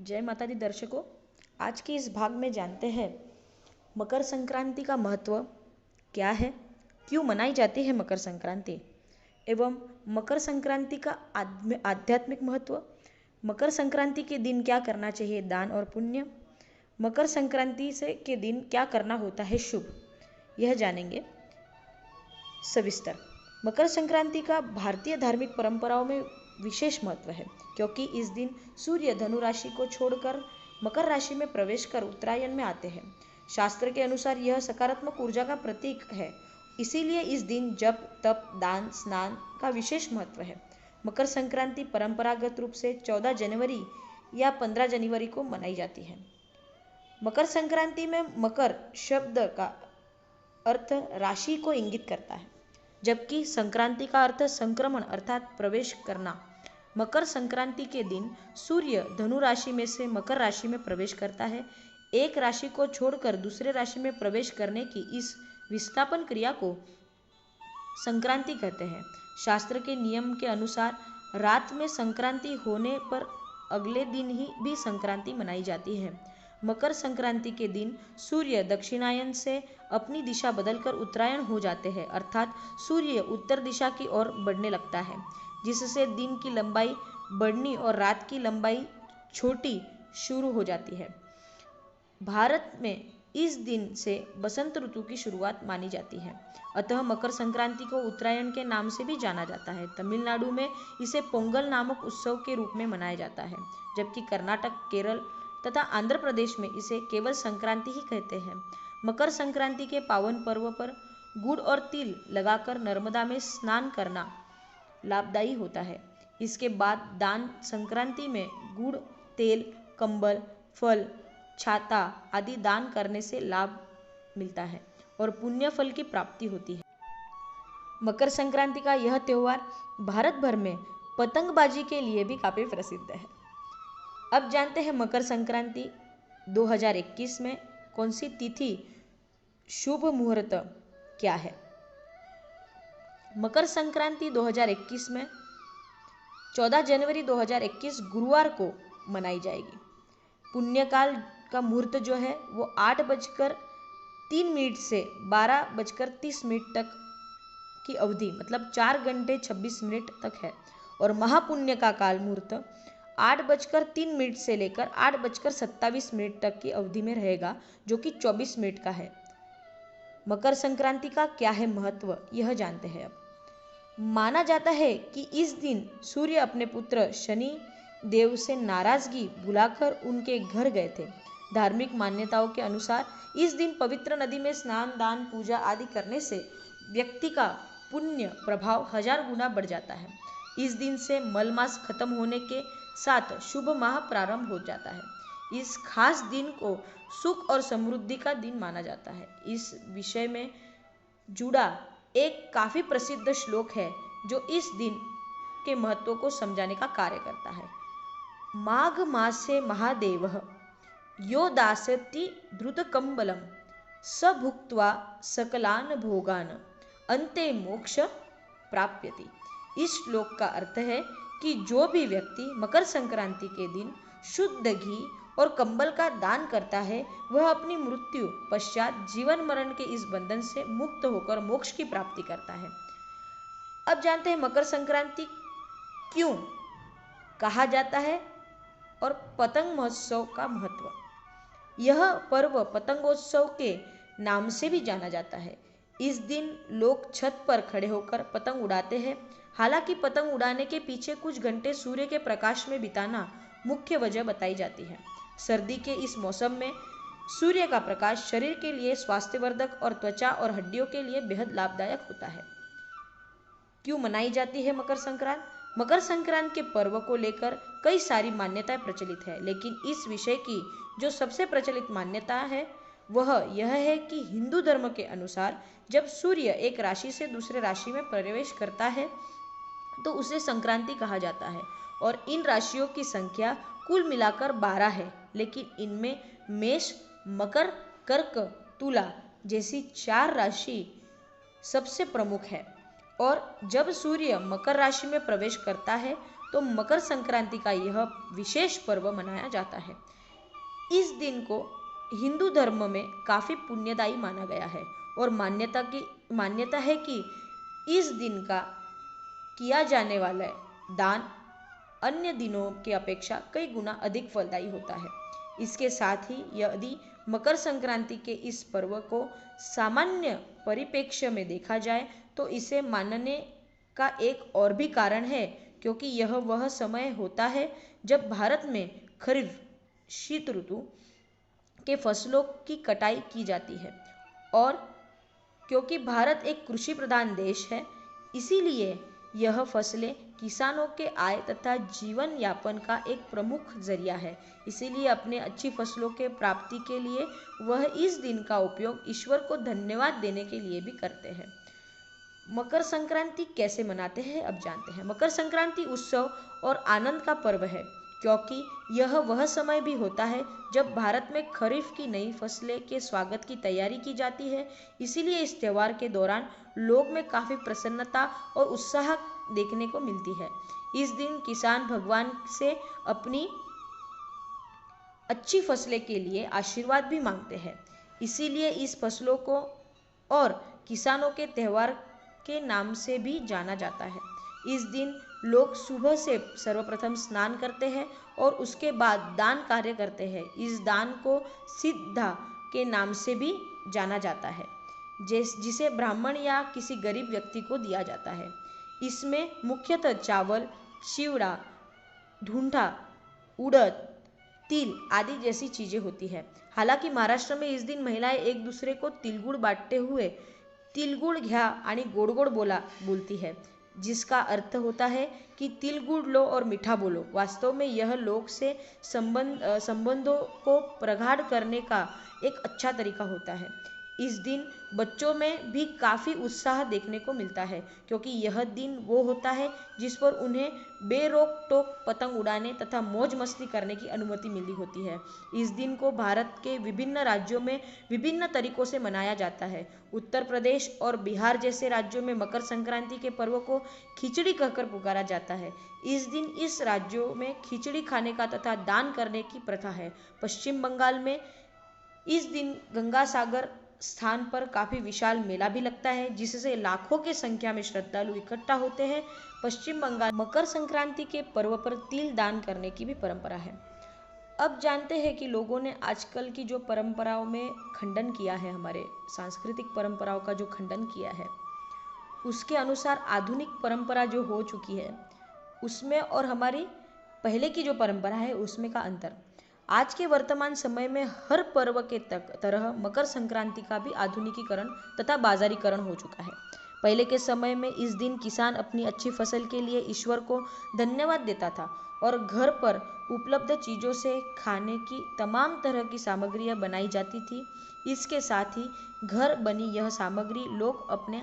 जय माता दी दर्शकों, आज के इस भाग में जानते हैं मकर संक्रांति का महत्व क्या है, क्यों मनाई जाती है मकर संक्रांति एवं मकर संक्रांति का आध्यात्मिक महत्व। मकर संक्रांति के दिन क्या करना चाहिए, दान और पुण्य। मकर संक्रांति से के दिन क्या करना होता है शुभ, यह जानेंगे सविस्तर। मकर संक्रांति का भारतीय धार्मिक परंपराओं में विशेष महत्व है, क्योंकि इस दिन सूर्य धनु राशि को छोड़कर मकर राशि में प्रवेश कर उत्तरायण में आते हैं। शास्त्र के अनुसार यह सकारात्मक ऊर्जा का प्रतीक है, इसीलिए इस दिन जप, तप, दान, स्नान का विशेष महत्व है। मकर संक्रांति परंपरागत रूप से 14 जनवरी या 15 जनवरी को मनाई जाती है। मकर संक्रांति में मकर शब्द का अर्थ राशि को इंगित करता है, जबकि संक्रांति का अर्थ संक्रमण अर्थात प्रवेश करना। मकर संक्रांति के दिन सूर्य धनु राशि में से मकर राशि में प्रवेश करता है। एक राशि को छोड़कर दूसरे राशि में प्रवेश करने की इस विस्थापन क्रिया को संक्रांति कहते हैं। शास्त्र के नियम के अनुसार रात में संक्रांति होने पर अगले दिन ही भी संक्रांति मनाई जाती है। मकर संक्रांति के दिन सूर्य दक्षिणायन से अपनी दिशा बदलकर उत्तरायण हो जाते हैं, अर्थात सूर्य उत्तर दिशा की ओर बढ़ने लगता है, जिससे दिन की लंबाई बढ़नी और रात की लंबाई छोटी शुरू हो जाती है। भारत में इस दिन से बसंत ऋतु की शुरुआत मानी जाती है, अतः मकर संक्रांति को उत्तरायण के नाम से भी जाना जाता है। तमिलनाडु में इसे पोंगल नामक उत्सव के रूप में मनाया जाता है, जबकि कर्नाटक, केरल तथा आंध्र प्रदेश में इसे केवल संक्रांति ही कहते हैं। मकर संक्रांति के पावन पर्व पर गुड़ और तिल लगाकर नर्मदा में स्नान करना लाभदायी होता है। इसके बाद दान संक्रांति में गुड़, तेल, कंबल, फल, छाता आदि दान करने से लाभ मिलता है और पुण्य फल की प्राप्ति होती है। मकर संक्रांति का यह त्योहार भारत भर में पतंगबाजी के लिए भी काफी प्रसिद्ध है। अब जानते हैं मकर संक्रांति 2021 में कौन सी तिथि, शुभ मुहूर्त क्या है। मकर संक्रांति 2021 में 14 जनवरी 2021 गुरुवार को मनाई जाएगी। पुण्यकाल का मुहूर्त जो है वो 8:03 से 12:30 तक की अवधि, मतलब 4 घंटे 26 मिनट तक है। और महापुण्य का काल मुहूर्त 8:03 से लेकर 8:27 तक की अवधि में रहेगा, जो कि 24 मिनट का है। मकर संक्रांति का क्या है महत्व, यह जानते हैं अब। माना जाता है कि इस दिन सूर्य अपने पुत्र शनि देव से नाराजगी भुलाकर उनके घर गए थे। धार्मिक मान्यताओं के अनुसार इस दिन पवित्र नदी में स्नान, दान, पूजा आदि करने से व्यक्ति का पुण्य प्रभाव 1000 गुना बढ़ जाता है। इस दिन से मल मास खत्म होने के साथ शुभ माह प्रारंभ हो जाता है। इस खास दिन को सुख और समृद्धि का दिन माना जाता है। इस विषय में जुड़ा एक काफी प्रसिद्ध श्लोक है जो इस दिन के महत्व को समझाने का कार्य करता है। माघ मासे महादेवः यो दास्यति धृतकम्बलं स भुक्त्वा सकलान भोगान अन्ते मोक्ष प्राप्यति। इस श्लोक का अर्थ है कि जो भी व्यक्ति मकर संक्रांति के दिन शुद्ध घी और कंबल का दान करता है, वह अपनी मृत्यु पश्चात जीवन मरण के इस बंधन से मुक्त होकर मोक्ष की प्राप्ति करता है। अब जानते हैं मकर संक्रांति क्यों कहा जाता है और पतंग महोत्सव का महत्व। यह पर्व पतंगोत्सव के नाम से भी जाना जाता है। इस दिन लोग छत पर खड़े होकर पतंग उड़ाते हैं। हालांकि पतंग उड़ाने के पीछे कुछ घंटे सूर्य के प्रकाश में बिताना मुख्य वजह बताई जाती है। सर्दी के इस मौसम में सूर्य का प्रकाश शरीर के लिए स्वास्थ्यवर्धक और त्वचा और हड्डियों के लिए बेहद लाभदायक होता है। क्यों मनाई जाती है मकर संक्रांत? मकर संक्रांत के पर्व को लेकर कई सारी मान्यताएं प्रचलित है, लेकिन इस विषय की जो सबसे प्रचलित मान्यता है वह यह है कि हिंदू धर्म के अनुसार जब सूर्य एक राशि से दूसरे राशि में प्रवेश करता है तो उसे संक्रांति कहा जाता है। और इन राशियों की संख्या कुल मिलाकर 12 है, लेकिन इनमें मेष, मकर, कर्क, तुला जैसी 4 राशि सबसे प्रमुख है। और जब सूर्य मकर राशि में प्रवेश करता है तो मकर संक्रांति का यह विशेष पर्व मनाया जाता है। इस दिन को हिंदू धर्म में काफ़ी पुण्यदायी माना गया है और मान्यता है कि इस दिन का किया जाने वाला दान अन्य दिनों की अपेक्षा कई गुना अधिक फलदायी होता है। इसके साथ ही यदि मकर संक्रांति के इस पर्व को सामान्य परिप्रेक्ष्य में देखा जाए तो इसे मानने का एक और भी कारण है, क्योंकि यह वह समय होता है जब भारत में खरीफ शीत ऋतु के फसलों की कटाई की जाती है और क्योंकि भारत एक कृषि प्रधान देश है, इसीलिए यह फसलें किसानों के आय तथा जीवन यापन का एक प्रमुख जरिया है। इसीलिए अपने अच्छी फसलों के प्राप्ति के लिए वह इस दिन का उपयोग ईश्वर को धन्यवाद देने के लिए भी करते हैं। मकर संक्रांति कैसे मनाते हैं अब जानते हैं। मकर संक्रांति उत्सव और आनंद का पर्व है, क्योंकि यह वह समय भी होता है जब भारत में खरीफ की नई फसलें के स्वागत की तैयारी की जाती है। इसीलिए इस त्यौहार के दौरान लोग में काफ़ी प्रसन्नता और उत्साह देखने को मिलती है। इस दिन किसान भगवान से अपनी अच्छी फसलें के लिए आशीर्वाद भी मांगते हैं। इसीलिए इस फसलों को और किसानों के त्यौहार के नाम से भी जाना जाता है। इस दिन लोग सुबह से सर्वप्रथम स्नान करते हैं और उसके बाद दान कार्य करते हैं। इस दान को सिद्धा के नाम से भी जाना जाता है, जिसे ब्राह्मण या किसी गरीब व्यक्ति को दिया जाता है। इसमें मुख्यतः चावल, चिवड़ा, ढूंढा, उड़द, तिल आदि जैसी चीजें होती है। हालांकि महाराष्ट्र में इस दिन महिलाएं एक दूसरे को तिलगुड़ बांटते हुए तिलगुड़ घ्या आणि गोड गोड बोला बोलती है, जिसका अर्थ होता है कि तिल गुड़ लो और मीठा बोलो। वास्तव में यह लोग से संबंधों को प्रगाढ़ करने का एक अच्छा तरीका होता है। इस दिन बच्चों में भी काफ़ी उत्साह देखने को मिलता है, क्योंकि यह दिन वो होता है जिस पर उन्हें बेरोक टोक पतंग उड़ाने तथा मौज मस्ती करने की अनुमति मिली होती है। इस दिन को भारत के विभिन्न राज्यों में विभिन्न तरीकों से मनाया जाता है। उत्तर प्रदेश और बिहार जैसे राज्यों में मकर संक्रांति के पर्व को खिचड़ी कहकर पुकारा जाता है। इस दिन इस राज्यों में खिचड़ी खाने का तथा दान करने की प्रथा है। पश्चिम बंगाल में इस दिन गंगा सागर स्थान पर काफ़ी विशाल मेला भी लगता है, जिससे लाखों की संख्या में श्रद्धालु इकट्ठा होते हैं। पश्चिम बंगाल मकर संक्रांति के पर्व पर तिल दान करने की भी परंपरा है। अब जानते हैं कि लोगों ने आजकल की जो परंपराओं में खंडन किया है, हमारे सांस्कृतिक परंपराओं का जो खंडन किया है, उसके अनुसार आधुनिक परंपरा जो हो चुकी है उसमें और हमारी पहले की जो परंपरा है उसमें का अंतर। आज के वर्तमान समय में हर पर्व के तरह मकर संक्रांति का भी आधुनिकीकरण तथा बाजारीकरण हो चुका है। पहले के समय में इस दिन किसान अपनी अच्छी फसल के लिए ईश्वर को धन्यवाद देता था और घर पर उपलब्ध चीज़ों से खाने की तमाम तरह की सामग्रियां बनाई जाती थी। इसके साथ ही घर बनी यह सामग्री लोग अपने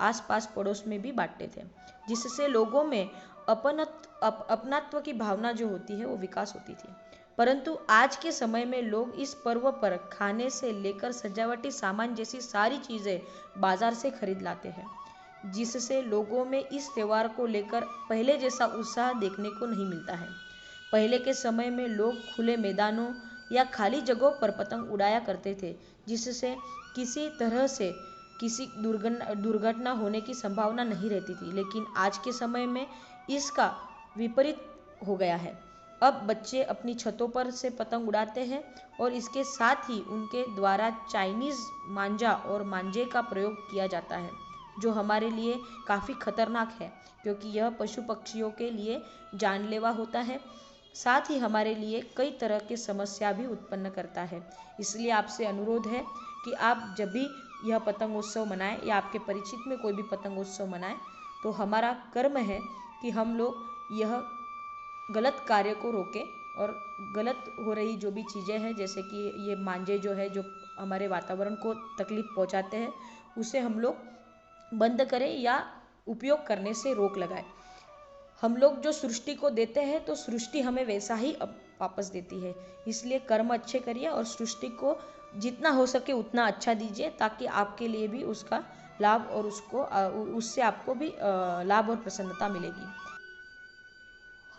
आसपास पड़ोस में भी बांटते थे, जिससे लोगों में अपनत्व की भावना जो होती है वो विकास होती थी। परंतु आज के समय में लोग इस पर्व पर खाने से लेकर सजावटी सामान जैसी सारी चीज़ें बाजार से खरीद लाते हैं, जिससे लोगों में इस त्यौहार को लेकर पहले जैसा उत्साह देखने को नहीं मिलता है। पहले के समय में लोग खुले मैदानों या खाली जगहों पर पतंग उड़ाया करते थे, जिससे किसी तरह से किसी दुर्घटना होने की संभावना नहीं रहती थी। लेकिन आज के समय में इसका विपरीत हो गया है। अब बच्चे अपनी छतों पर से पतंग उड़ाते हैं और इसके साथ ही उनके द्वारा चाइनीज़ मांझा और मांझे का प्रयोग किया जाता है, जो हमारे लिए काफ़ी खतरनाक है, क्योंकि यह पशु पक्षियों के लिए जानलेवा होता है। साथ ही हमारे लिए कई तरह की समस्या भी उत्पन्न करता है। इसलिए आपसे अनुरोध है कि आप जब भी यह पतंगोत्सव मनाएं या आपके परिचित में कोई भी पतंगोत्सव मनाएं, तो हमारा कर्म है कि हम लोग यह गलत कार्य को रोकें और गलत हो रही जो भी चीज़ें हैं, जैसे कि ये मांझे जो है जो हमारे वातावरण को तकलीफ पहुंचाते हैं, उसे हम लोग बंद करें या उपयोग करने से रोक लगाएं। हम लोग जो सृष्टि को देते हैं तो सृष्टि हमें वैसा ही वापस देती है। इसलिए कर्म अच्छे करिए और सृष्टि को जितना हो सके उतना अच्छा दीजिए, ताकि आपके लिए भी उसका लाभ और उससे आपको भी लाभ और प्रसन्नता मिलेगी।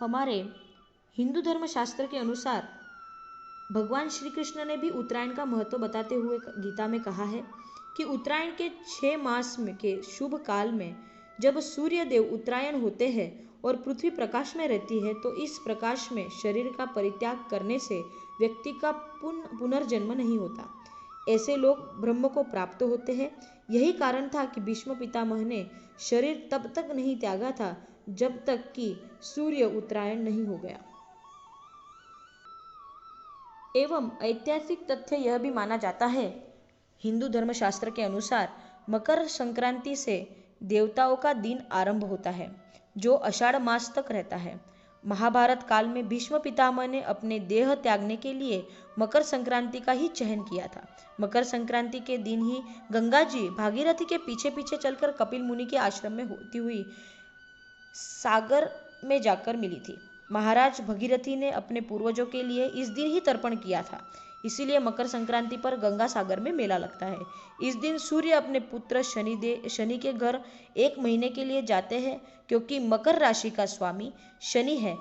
हमारे हिंदू धर्म शास्त्र के अनुसार भगवान श्री कृष्ण ने भी उत्तरायण का महत्व बताते हुए गीता में कहा है कि उत्तरायण के 6 मास में के शुभ काल में जब सूर्य देव उत्तरायण होते हैं और पृथ्वी प्रकाश में रहती है, तो इस प्रकाश में शरीर का परित्याग करने से व्यक्ति का पुनर्जन्म नहीं होता। ऐसे लोग ब्रह्म को प्राप्त होते हैं। यही कारण था कि भीष्म पितामह ने शरीर तब तक नहीं त्यागा था जब तक कि सूर्य उत्तरायण नहीं हो गया। एवं ऐतिहासिक तथ्य यह भी माना जाता है, हिंदू धर्मशास्त्र के अनुसार मकर संक्रांति से देवताओं का दिन आरंभ होता है, जो आषाढ़ मास तक रहता है। महाभारत काल में भीष्म पितामह ने अपने देह त्यागने के लिए मकर संक्रांति का ही चयन किया था। मकर संक्रांति के दिन ही गंगा जी भागीरथी के पीछे पीछे चलकर कपिल मुनि के आश्रम में होती हुई सागर में जाकर मिली थी। महाराज भगीरथी ने अपने पूर्वजों के लिए इस दिन ही तर्पण किया था। इसीलिए मकर संक्रांति पर गंगा सागर में मेला लगता है। इस दिन सूर्य अपने पुत्र शनि के घर 1 महीने के लिए जाते हैं, क्योंकि मकर राशि का स्वामी शनि है।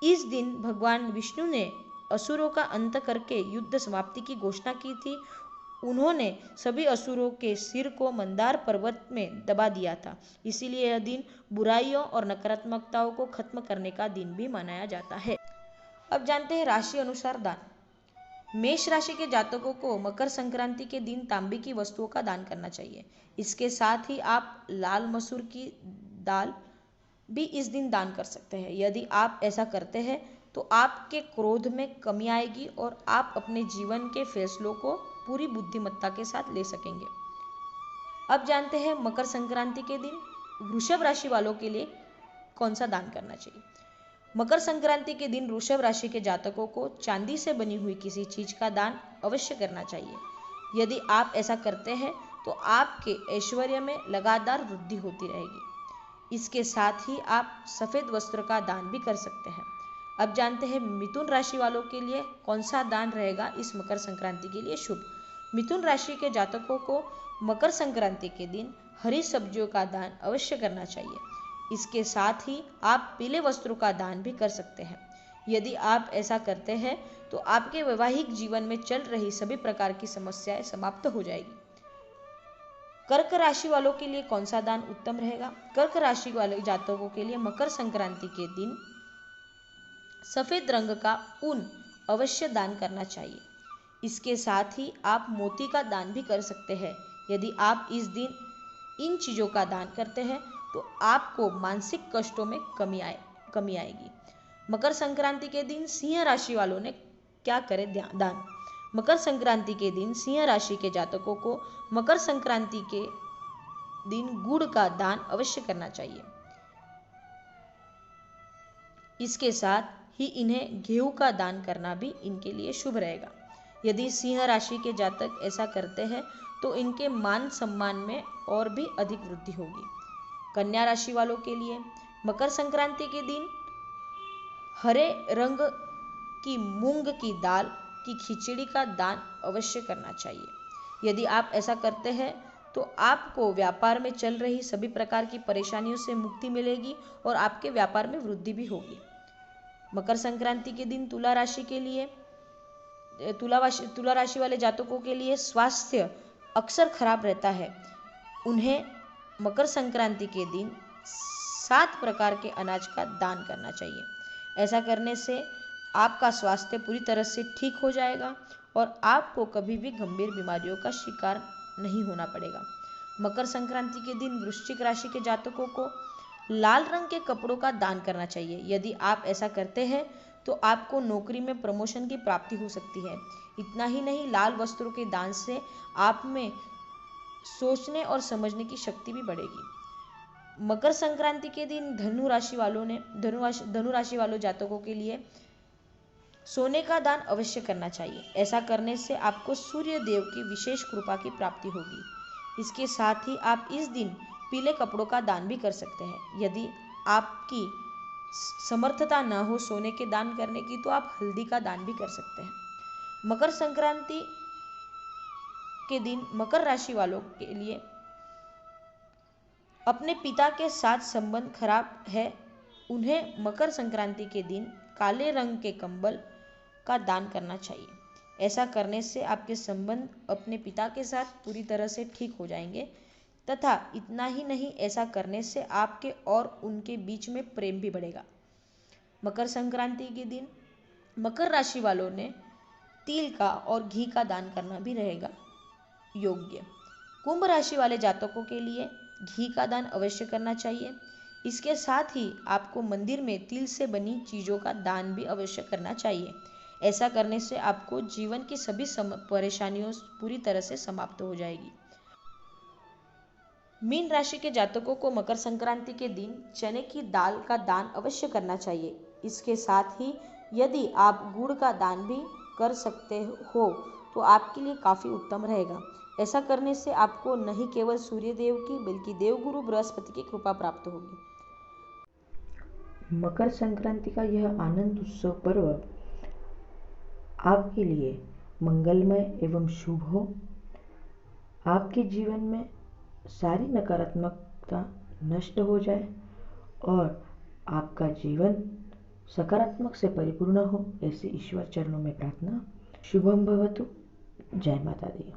इस दिन भगवान विष्णु ने असुरों का अंत करके युद्ध समाप्ति की घोषणा की थी। उन्होंने सभी असुरों के सिर को मंदार पर्वत में दबा दिया था। इसीलिए यह दिन बुराइयों और नकारात्मकताओं को खत्म करने का दिन भी मनाया जाता है। अब जानते हैं राशि अनुसार दान। मेष राशि के जातकों को मकर संक्रांति के दिन तांबे की वस्तुओं का दान करना चाहिए। इसके साथ ही आप लाल मसूर की दाल भी इस दिन दान कर सकते हैं। यदि आप ऐसा करते हैं तो आपके क्रोध में कमी आएगी और आप अपने जीवन के फैसलों को पूरी बुद्धिमत्ता के साथ ले सकेंगे। अब जानते हैं मकर संक्रांति के दिन वृषभ राशि वालों के लिए कौन सा दान करना चाहिए। मकर संक्रांति के दिन वृषभ राशि के जातकों को चांदी से बनी हुई किसी चीज का दान अवश्य करना चाहिए। यदि आप ऐसा करते हैं तो आपके ऐश्वर्य में लगातार वृद्धि होती रहेगी। इसके साथ ही आप सफेद वस्त्र का दान भी कर सकते हैं। अब जानते हैं मिथुन राशि वालों के लिए कौन सा दान रहेगा इस मकर संक्रांति के लिए शुभ। मिथुन राशि के जातकों को मकर संक्रांति के दिन हरी सब्जियों का दान अवश्य करना चाहिए। इसके साथ ही आप पीले वस्त्रों का दान भी कर सकते हैं। यदि आप ऐसा करते हैं तो आपके वैवाहिक जीवन में चल रही सभी प्रकार की समस्याएं समाप्त हो जाएगी। कर्क राशि वालों के लिए कौन सा दान उत्तम रहेगा। कर्क राशि वाले जातकों के लिए मकर संक्रांति के दिन सफेद रंग का ऊन अवश्य दान करना चाहिए। इसके साथ ही आप मोती का दान भी कर सकते हैं। यदि आप इस दिन इन चीजों का दान करते हैं तो आपको मानसिक कष्टों में कमी आएगी। मकर संक्रांति के दिन सिंह राशि वालों ने क्या करें दान। मकर संक्रांति के दिन सिंह राशि के जातकों को मकर संक्रांति के दिन गुड़ का दान अवश्य करना चाहिए। इसके साथ ही इन्हें गेहूं का दान करना भी इनके लिए शुभ रहेगा। यदि सिंह राशि के जातक ऐसा करते हैं तो इनके मान सम्मान में और भी अधिक वृद्धि होगी। कन्या राशि वालों के लिए मकर संक्रांति के दिन हरे रंग की मूंग की दाल की खिचड़ी का दान अवश्य करना चाहिए। यदि आप ऐसा करते हैं तो आपको व्यापार में चल रही सभी प्रकार की परेशानियों से मुक्ति मिलेगी और आपके व्यापार में वृद्धि भी होगी। मकर संक्रांति के दिन तुला राशि वाले जातकों के लिए स्वास्थ्य अक्सर खराब रहता है। उन्हें मकर संक्रांति के दिन 7 प्रकार के अनाज का दान करना चाहिए। ऐसा करने से आपका स्वास्थ्य पूरी तरह से ठीक हो जाएगा और आपको कभी भी गंभीर बीमारियों का शिकार नहीं होना पड़ेगा। मकर संक्रांति के दिन वृश्चिक राशि के जातकों को लाल रंग के कपड़ों का दान करना चाहिए। यदि आप ऐसा करते हैं तो आपको नौकरी में प्रमोशन की प्राप्ति हो सकती है। इतना ही नहीं, लाल वस्त्रों के दान से आप में सोचने और समझने की शक्ति भी बढ़ेगी। मकर संक्रांति के दिन धनु राशि वालों जातकों के लिए सोने का दान अवश्य करना चाहिए। ऐसा करने से आपको सूर्य देव की विशेष कृपा की प्राप्ति होगी। इसके साथ ही आप इस दिन पीले कपड़ों का दान भी कर सकते हैं। यदि आपकी समर्थता न हो सोने के दान करने की तो आप हल्दी का दान भी कर सकते हैं। मकर संक्रांति के दिन मकर राशि वालों के लिए अपने पिता के साथ संबंध खराब है उन्हें मकर संक्रांति के दिन काले रंग के कंबल का दान करना चाहिए। ऐसा करने से आपके संबंध अपने पिता के साथ पूरी तरह से ठीक हो जाएंगे तथा इतना ही नहीं, ऐसा करने से आपके और उनके बीच में प्रेम भी बढ़ेगा। मकर संक्रांति के दिन मकर राशि वालों ने तिल का और घी का दान करना भी रहेगा योग्य। कुंभ राशि वाले जातकों के लिए घी का दान अवश्य करना चाहिए। इसके साथ ही आपको मंदिर में तिल से बनी चीज़ों का दान भी अवश्य करना चाहिए। ऐसा करने से आपको जीवन की सभी परेशानियों पूरी तरह से समाप्त हो जाएगी। मीन राशि के जातकों को मकर संक्रांति के दिन चने की दाल का दान अवश्य करना चाहिए। इसके साथ ही यदि आप गुड़ का दान भी कर सकते हो तो आपके लिए काफ़ी उत्तम रहेगा। ऐसा करने से आपको नहीं केवल सूर्य देव की बल्कि देवगुरु बृहस्पति की कृपा प्राप्त होगी। मकर संक्रांति का यह आनंद उत्सव पर्व आपके लिए मंगलमय एवं शुभ हो। आपके जीवन में सारी नकारात्मकता नष्ट हो जाए और आपका जीवन सकारात्मक से परिपूर्ण हो, ऐसी ईश्वर चरणों में प्रार्थना। शुभम भवतु। जय माता दी।